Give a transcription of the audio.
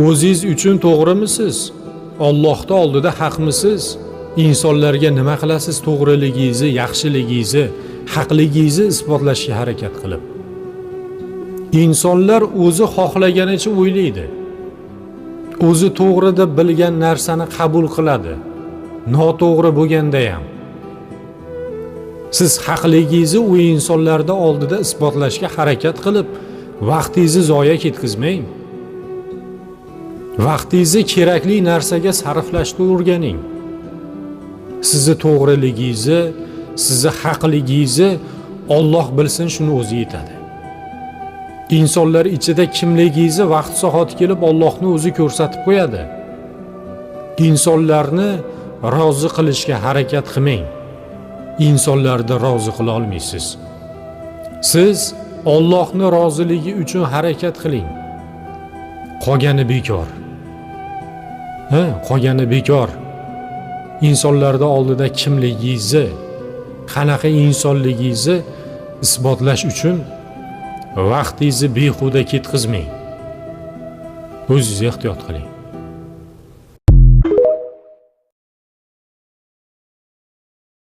O'zingiz uchun to'g'rimisiz? Allohning oldida haqmisiz? İnsanlarga nima qilasiz to'g'riligingizni, yaxshiligingizni, haqligingizni isbotlashga harakat qilib? İnsanlar o'zi xohlaganicha o'ylaydi. O'zi to'g'ri deb bilgan narsani qabul qiladi. Noto'g'ri bo'lganda ham. Siz haqligingizni u insonlarda oldida isbotlashga harakat qilib, vaqtingizni zoya ketkizmang. Vaqtingizni kerakli narsaga sarflashga o'rganing. Sizni to'g'riligingizni, sizni haqligingizni Alloh bilsin, shuni o'zi yetadi. İnsanlar ichida kimligingizni vaqt soati kelib Allohni o'zi ko'rsatib qo'yadi. İnsanlarni rozi qilishga harakat qilmang. İnsanlarni rozi qila olmaysiz. Siz Allohni roziligi uchun harakat qiling. Qolgani bekor. Qolgani bekor. İnsanlarda oldida kimligingizni, qanaqa insonligingizni isbotlash uchun vaqtingizni behuda ketkizmang. O'zingiz ehtiyot qiling.